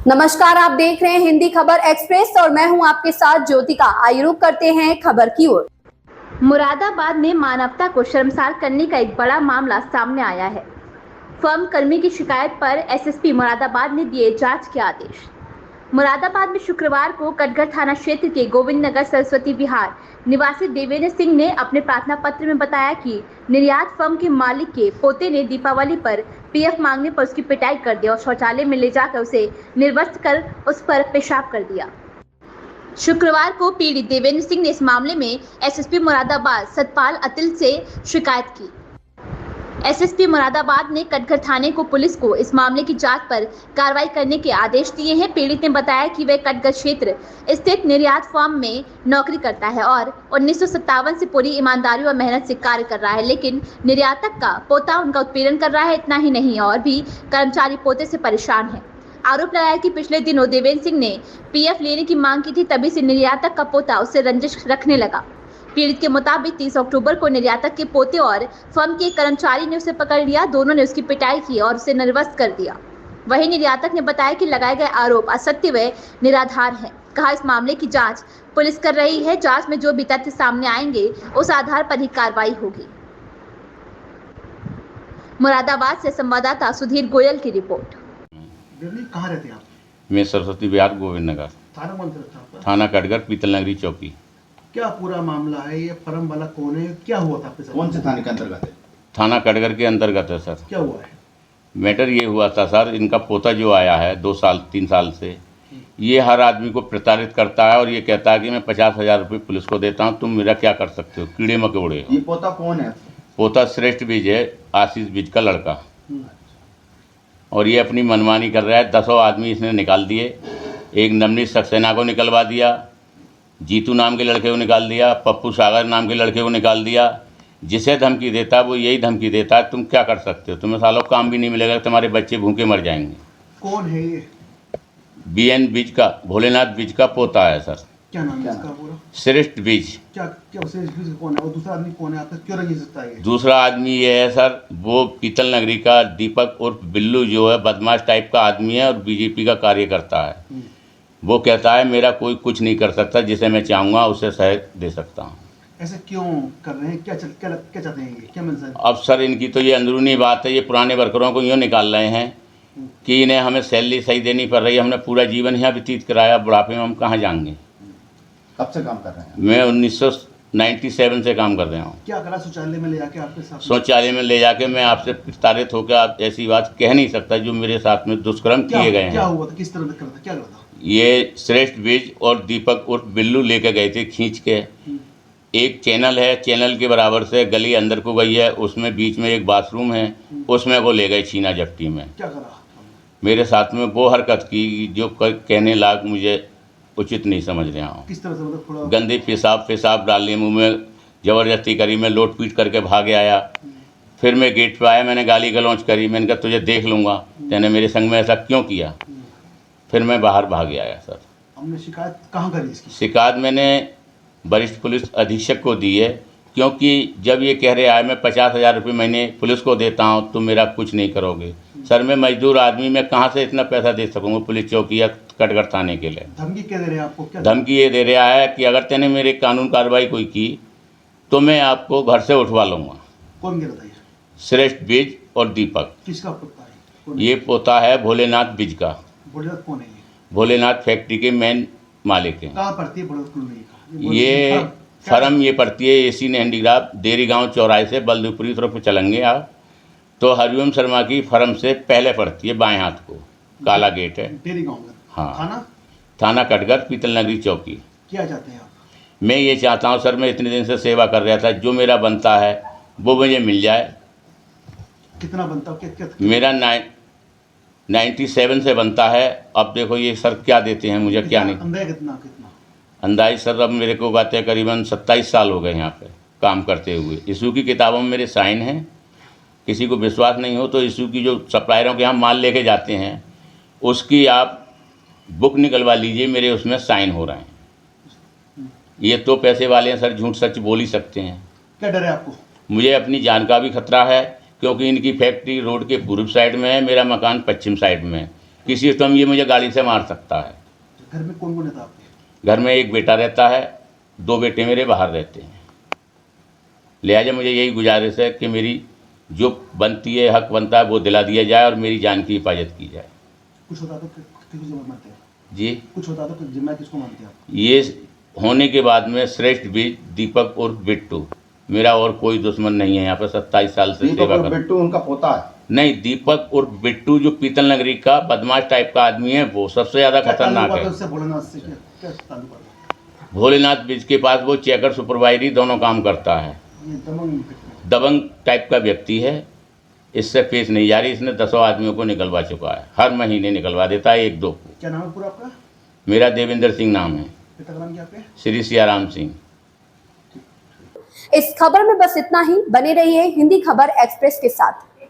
नमस्कार, आप देख रहे हैं हिंदी खबर एक्सप्रेस और मैं हूं आपके साथ ज्योतिका। आइए रुक करते हैं खबर की ओर। मुरादाबाद में मानवता को शर्मसार करने का एक बड़ा मामला सामने आया है। फर्म कर्मी की शिकायत पर एसएसपी मुरादाबाद ने दिए जांच के आदेश। मुरादाबाद में शुक्रवार को कटघर थाना क्षेत्र के गोविंद नगर सरस्वती विहार निवासी देवेंद्र सिंह ने अपने प्रार्थना पत्र में बताया कि निर्यात फर्म के मालिक के पोते ने दीपावली पर पीएफ मांगने पर उसकी पिटाई कर दी और शौचालय में ले जाकर उसे निर्वस्त्र कर उस पर पेशाब कर दिया। शुक्रवार को पीड़ित देवेंद्र सिंह ने इस मामले में एसएसपी मुरादाबाद सतपाल अतिल से शिकायत की। एसएसपी मुरादाबाद ने कटघर थाने को पुलिस को इस मामले की जांच पर कार्रवाई करने के आदेश दिए हैं। पीड़ित ने बताया कि वह कटघर क्षेत्र स्थित निर्यात फर्म में नौकरी करता है और 1957 से पूरी ईमानदारी और मेहनत से कार्य कर रहा है, लेकिन निर्यातक का पोता उनका उत्पीड़न कर रहा है। इतना ही नहीं और भी कर्मचारी पोते से परेशान है। आरोप लगाया कि पिछले दिनों देवेंद्र सिंह ने पीएफ लेने की मांग की थी, तभी से निर्यातक का पोता उससे रंजिश रखने लगा। पीड़ित के मुताबिक 30 अक्टूबर को निर्यातक के पोते और फर्म के कर्मचारी ने उसे पकड़ लिया। दोनों ने उसकी पिटाई की और उसे निर्वस्त्र कर दिया। वहीं निर्यातक ने बताया कि लगाए गए आरोप असत्य व निराधार हैं। कहा, इस मामले की जांच पुलिस कर रही है। जांच में जो भी तथ्य सामने आएंगे उस आधार पर ही कार्रवाई होगी। मुरादाबाद से संवाददाता सुधीर गोयल की रिपोर्ट। कहाँ रहते हैं आप? मैं सरस्वती विहार गोविंद नगर, थाना कौन सा रहता है आपका? थाना कटघर पीतल नगरी चौकी। क्या पूरा मामला है? ये फर्म वाला कौन है? क्या हुआ था आपके साथ? कौन से थाने के अंतर्गत है? थाना कटघर के अंतर्गत है सर। क्या हुआ है? मैटर ये हुआ था सर, इनका पोता जो आया है 2 साल 3 साल से, ये हर आदमी को प्रताड़ित करता है और ये कहता है कि मैं 50,000 रुपये पुलिस को देता हूँ, तुम मेरा क्या कर सकते हो, कीड़े मकोड़े हो। ये पोता कौन है? पोता श्रेष्ठ बीज है, आशीष बीज का लड़का। और ये अपनी मनमानी कर रहा है। 10 आदमी इसने निकाल दिए। एक नवनीत सक्सेना को निकलवा दिया, जीतू नाम के लड़के को निकाल दिया, पप्पू सागर नाम के लड़के को निकाल दिया। जिसे धमकी देता है वो यही धमकी देता है, तुम क्या कर सकते हो, तुम्हें सालों काम भी नहीं मिलेगा, तुम्हारे बच्चे भूखे मर जाएंगे। कौन है ये? बीएन बीज का, भोलेनाथ बीज का पोता है सर। क्या नाम है इसका पूरा? श्रेष्ठ बीज। क्या क्या उसे कौन है? और दूसरा आदमी कौन है? आपका क्यों रंजिश सकता है? दूसरा आदमी ये है सर, वो पीतल नगरी का दीपक उर्फ बिल्लू जो है, बदमाश टाइप का आदमी है और बीजेपी का कार्य करता है। वो कहता है मेरा कोई कुछ नहीं कर सकता, जिसे मैं चाहूँगा उसे सहायता दे सकता हूँ। ऐसे क्यों कर रहे हैं? क्या चाहते हैं ये? क्या मंशा है? अब सर इनकी तो ये अंदरूनी बात है। ये पुराने वर्करों को यूँ निकाल रहे हैं कि इन्हें हमें सैलरी सही देनी पड़ रही है। हमने पूरा जीवन यहाँ व्यतीत कराया, बुढ़ापे में हम कहाँ जाएंगे। कब से काम कर रहे हैं? मैं 1997 से काम कर रहा हूँ। क्या करा? शौचालय में ले जाके आपके साथ? शौचालय में ले जाके मैं आपसे प्रताड़ित होकर आप ऐसी बात कह नहीं सकता जो मेरे साथ में दुष्कर्म किए गए हैं। क्या हुआ था? किस तरह करा था? क्या करा था? ये श्रेष्ठ बीज और दीपक उर्फ बिल्लू लेके गए थे खींच के। एक चैनल है, चैनल के बराबर से गली अंदर को गई है, उसमें बीच में एक बाथरूम है, उसमें वो ले गए छीना झपटी में। क्या करा? मेरे साथ में वो हरकत की जो कहने लायक मुझे उचित नहीं समझ रहा हूँ। किस तरह से? मतलब थोड़ा गंदे पेशाब डाल लिए मुँह में, ज़बरदस्ती करी, मैं लोट पीट करके भागे आया। फिर मैं गेट पे आया, मैंने गाली गलौज करी, मैंने कहा तुझे देख लूँगा, तेने मेरे संग में ऐसा क्यों किया। फिर मैं बाहर भागे आया सर। हमने शिकायत कहाँ करी इसकी? शिकायत मैंने वरिष्ठ पुलिस अधीक्षक को दी है, क्योंकि जब ये कह रहे आए मैं 50,000 रुपये महीने पुलिस को देता हूँ, तुम मेरा कुछ नहीं करोगे। सर मैं मजदूर आदमी, मैं कहाँ से इतना पैसा दे सकूँगा पुलिस चौकी या कटघर थाने के लिए। धमकी क्या दे रहे हैं आपको? क्या धमकी ये दे रहा है कि अगर तेने मेरे कानून कार्रवाई कोई की तो मैं आपको घर से उठवा लूँगा। कौन कह रहा था ये? श्रेष्ठ बीज और दीपक। किसका पोता है? कौन? ये पोता है भोलेनाथ बीज का। भोलेनाथ कौन है ये? भोलेनाथ फैक्ट्री के मेन मालिक हैं। कहाँ पड़ती है भोलेनाथ कॉलोनी का? ये फर्म ये पड़ती है एशियन हैंडीक्राफ्ट, देरी गांव चौराहे से बलदीपुरी तरफ चलेंगे आप तो हरिओम शर्मा की फर्म से पहले पड़ती है, बाएं हाथ को काला गेट है। डेरी गाँव में? हाँ, थाना कटघर पीतल नगरी चौकी। क्या चाहते हैं आप? मैं ये चाहता हूँ सर, मैं इतने दिन से सेवा कर रहा था, जो मेरा बनता है वो मुझे मिल जाए। कितना बनता है? क्या मेरा 97 से बनता है। अब देखो ये सर क्या देते हैं मुझे, क्या नहीं। अंदाजा कितना? अंदाज सर अब मेरे को बातें करीबन 27 साल हो गए यहाँ पे काम करते हुए। इशू की किताबों में मेरे साइन हैं। किसी को विश्वास नहीं हो तो इशू की जो सप्लायरों के यहाँ माल लेके जाते हैं उसकी आप बुक निकलवा लीजिए, मेरे उसमें साइन हो रहे हैं। ये तो पैसे वाले हैं सर, झूठ सच बोल ही सकते हैं। क्या डर है आपको? मुझे अपनी जान का भी खतरा है, क्योंकि इनकी फैक्ट्री रोड के पूर्व साइड में है, मेरा मकान पश्चिम साइड में है। किसी टाइम ये मुझे गाड़ी से मार सकता है। घर में कौन कौन रहता है आपके? घर में एक बेटा रहता है, 2 बेटे मेरे बाहर रहते हैं। लिहाजा मुझे यही गुजारिश है कि मेरी जो बनती है, हक बनता है, वो दिला दिया जाए और मेरी जान की हिफाजत की जाए। कुछ होता तो किसको जिम्मा मानते हैं? जी, कुछ होता तो जिम्मा किसको मानते हैं आप? ये होने के बाद में श्रेष्ठ बीज दीपक और बिट्टू, मेरा और कोई दुश्मन नहीं है। यहाँ पर 27 साल से दीपक सेवा और कर। बिट्टू उनका पोता है। नहीं, दीपक और बिट्टू जो पीतल नगरी का बदमाश टाइप का आदमी है, वो सबसे ज़्यादा क्या खतरनाक ताल्लुक है। उससे भोलेनाथ से क्या ताल्लुक है? भोलेनाथ बीज के पास वो चेकर सुपरवाइजरी दोनों काम करता है। ये दबंग दबंग टाइप का व्यक्ति है, इससे पेश नहीं जा रही। इसने 10 आदमियों को निकलवा चुका है, हर महीने निकलवा देता है 1-2 को। क्या नाम है पूरा आपका? मेरा देवेंद्र सिंह नाम है, पिता का नाम क्या आपके? श्री सियाराम सिंह। इस खबर में बस इतना ही। बने रहिए हिंदी खबर एक्सप्रेस के साथ।